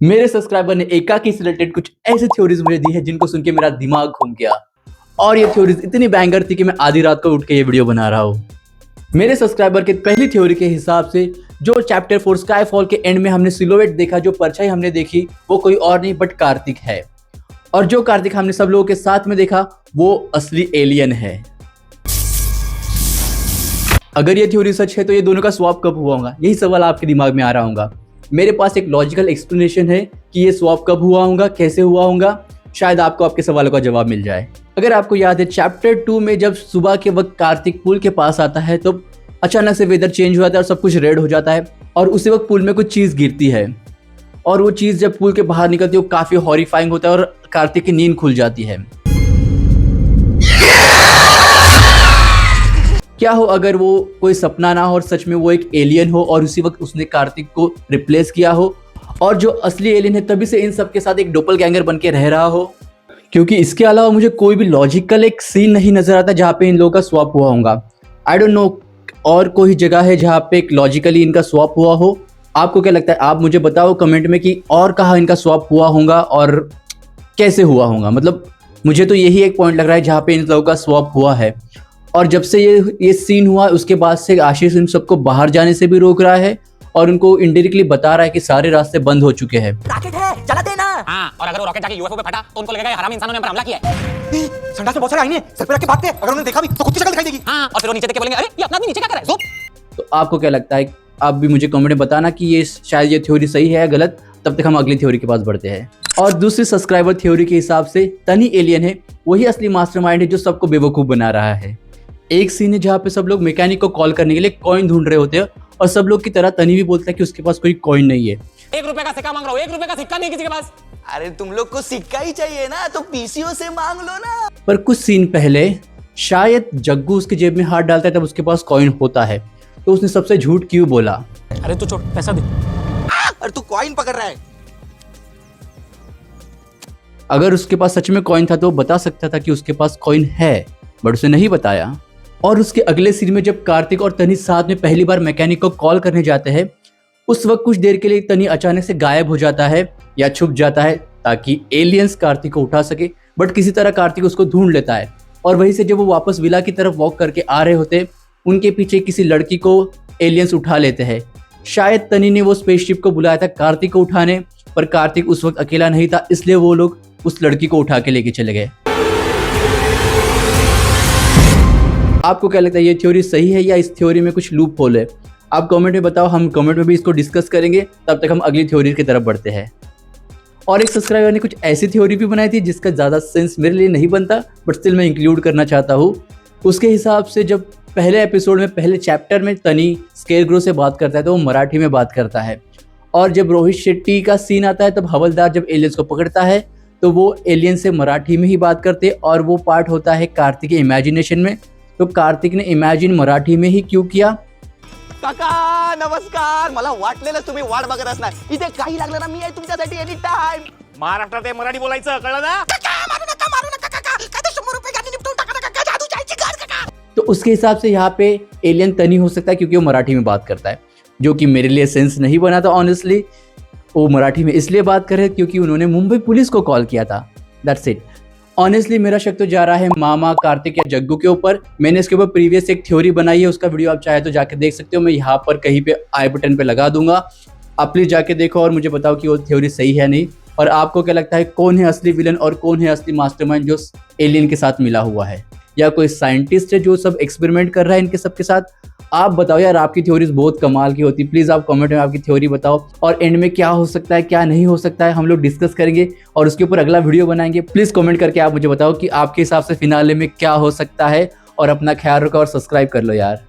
मेरे सब्सक्राइबर ने एकाकी से रिलेटेड कुछ ऐसी थ्योरीज मुझे दी है जिनको सुन के मेरा दिमाग घूम गया और ये थ्योरीज इतनी बैंगर थी कि मैं आधी रात को उठ के ये वीडियो बना रहा हूँ। मेरे सब्सक्राइबर के पहली थ्योरी के हिसाब से जो चैप्टर 4 स्काईफॉल के एंड में हमने सिलोवेट देखा, जो परछाई हमने देखी, वो कोई और नहीं बट कार्तिक है। और जो कार्तिक हमने सब लोगों के साथ में देखा वो असली एलियन है। अगर ये थ्योरी सच है तो ये दोनों का स्वैप कब हुआ होगा, यही सवाल आपके दिमाग में आ रहा होगा। मेरे पास एक लॉजिकल एक्सप्लेनेशन है कि ये स्वैप कब हुआ होगा, कैसे हुआ होगा। शायद आपको आपके सवालों का जवाब मिल जाए। अगर आपको याद है चैप्टर 2 में जब सुबह के वक्त कार्तिक पुल के पास आता है तो अचानक से वेदर चेंज हो जाता है और सब कुछ रेड हो जाता है और उसी वक्त पुल में कुछ चीज़ गिरती है और वो चीज़ जब पुल के बाहर निकलती है वो काफ़ी हॉरिफाइंग होता है और कार्तिक की नींद खुल जाती है। क्या हो अगर वो कोई सपना ना हो और सच में वो एक एलियन हो और उसी वक्त उसने कार्तिक को रिप्लेस किया हो और जो असली एलियन है तभी से इन सब के साथ एक डोपलगैंगर बन के रह रहा हो। क्योंकि इसके अलावा मुझे कोई भी लॉजिकल एक सीन नहीं नजर आता जहाँ पे इन लोगों का स्वैप हुआ होगा। आई डोंट नो और कोई जगह है जहाँ पे एक लॉजिकली इनका स्वैप हुआ हो। आपको क्या लगता है, आप मुझे बताओ कमेंट में कि और कहाँ इनका स्वैप हुआ होगा और कैसे हुआ होगा। मतलब मुझे तो यही एक पॉइंट लग रहा है जहाँ पे इन लोगों का स्वैप हुआ है। और जब से ये सीन हुआ उसके बाद से आशीष इन सबको बाहर जाने से भी रोक रहा है और उनको इनडायरेक्टली बता रहा है कि सारे रास्ते बंद हो चुके हैं। रॉकेट है, जला देना। हाँ, और अगर वो रॉकेट जाके यूएफओ पे फटा तो उनको लगेगा हरामी इंसानों ने हम पर हमला किया है। संडास में बहुत सारे आईने सर पे रख के भागते हैं, अगर उन्होंने देखा भी तो खुद की शक्ल दिखाई देगी। हाँ, और फिर वो नीचे देख के बोलेंगे अरे ये अपना आदमी नीचे क्या कर रहा है। ज़ूम। तो आपको क्या लगता है, आप भी मुझे कमेंट में बताना कि ये शायद ये थ्योरी सही है या गलत। तब तक हम अगली थ्योरी के पास बढ़ते हैं। और दूसरी सब्सक्राइबर थ्योरी के हिसाब से तनी एलियन है, वही असली मास्टरमाइंड है जो सबको बेवकूफ बना रहा है। एक सीन है जहाँ पे सब लोग मैकेनिक को कॉल करने के लिए कॉइन ढूंढ रहे होते हैं और सब लोग की तरह तनी भी बोलता है कि उसके पास कोई कॉइन नहीं है। 1 रुपए का सिक्का मांग रहा हूँ, 1 रुपए का सिक्का नहीं किसी के पास। अरे तुम लोग को सिक्का ही चाहिए ना तो पीसीओ से मांग लो ना। पर कुछ सीन पहले शायद जग्गू उसके जेब में हाथ डालता है तब उसके पास कॉइन होता है, तो उसने सबसे झूठ क्यों बोला। अरे तू छोड़, पैसा दे। अरे तू कॉइन पकड़ रहा है। अगर उसके पास सच में कॉइन था तो वो बता सकता था कि उसके पास कॉइन है, बट उसे नहीं बताया। और उसके अगले सीन में जब कार्तिक और तनी साथ में पहली बार मैकेनिक को कॉल करने जाते हैं उस वक्त कुछ देर के लिए तनी अचानक से गायब हो जाता है या छुप जाता है ताकि एलियंस कार्तिक को उठा सके, बट किसी तरह कार्तिक उसको ढूंढ लेता है। और वहीं से जब वो वापस विला की तरफ वॉक करके आ रहे होते उनके पीछे किसी लड़की को एलियंस उठा लेते हैं। शायद तनी ने वो स्पेसशिप को बुलाया था कार्तिक को उठाने, पर कार्तिक उस वक्त अकेला नहीं था इसलिए वो लोग उस लड़की को उठा के लेके चले गए। आपको क्या लगता है, ये थ्योरी सही है या इस थ्योरी में कुछ लूप होल है? आप कमेंट में बताओ, हम कमेंट में भी इसको डिस्कस करेंगे। तब तक हम अगली थ्योरी की तरफ बढ़ते हैं। और एक सब्सक्राइबर ने कुछ ऐसी थ्योरी भी बनाई थी जिसका ज़्यादा सेंस मेरे लिए नहीं बनता बट स्टिल मैं इंक्लूड करना चाहता हूँ। उसके हिसाब से जब पहले एपिसोड में पहले चैप्टर में तनी स्केरग्रो से बात करता है तो वो मराठी में बात करता है और जब रोहित शेट्टी का सीन आता है तब हवलदार जब एलियंस को पकड़ता है तो वो एलियन से मराठी में ही बात करते और वो पार्ट होता है कार्तिक के इमेजिनेशन में। तो कार्तिक ने इमेजिन मराठी में ही क्यों किया? काका नमस्कार, मला वाटलेलं तुम्ही वाट बघत असणार, इथे काही लागलं ना मी आहे तुमच्यासाठी एनी टाइम। महाराष्ट्रात हे मराठी बोलायचं कळलं ना। काका मारू नका काका, काय ते 100 रुपये गाडी निपटून टाका काका, जादू जायची घर काका। तो उसके हिसाब से यहाँ पे एलियन तनी हो सकता है क्योंकि वो मराठी में बात करता है, जो कि मेरे लिए सेंस नहीं बना था ऑनेस्टली। वो मराठी में इसलिए बात कर रहे क्योंकि उन्होंने मुंबई पुलिस को कॉल किया था। That's it. ऑनेस्टली मेरा शक तो जा रहा है मामा, कार्तिक या जग्गू के ऊपर। मैंने इसके ऊपर प्रीवियस एक थ्योरी बनाई है, उसका वीडियो आप चाहे तो जाके देख सकते हो। मैं यहाँ पर कहीं पे आई बटन पे लगा दूंगा, आप प्लीज जाके देखो और मुझे बताओ कि वो थ्योरी सही है नहीं। और आपको क्या लगता है कौन है असली विलन और कौन है असली मास्टरमाइंड जो एलियन के साथ मिला हुआ है, या कोई साइंटिस्ट है जो सब एक्सपेरिमेंट कर रहा है इनके सबके साथ? आप बताओ यार, आपकी थ्योरीज बहुत कमाल की होती। प्लीज़ आप कमेंट में आपकी थ्योरी बताओ और एंड में क्या हो सकता है क्या नहीं हो सकता है हम लोग डिस्कस करेंगे और उसके ऊपर अगला वीडियो बनाएंगे। प्लीज़ कमेंट करके आप मुझे बताओ कि आपके हिसाब से फिनाले में क्या हो सकता है। और अपना ख्याल रखो और सब्सक्राइब कर लो यार।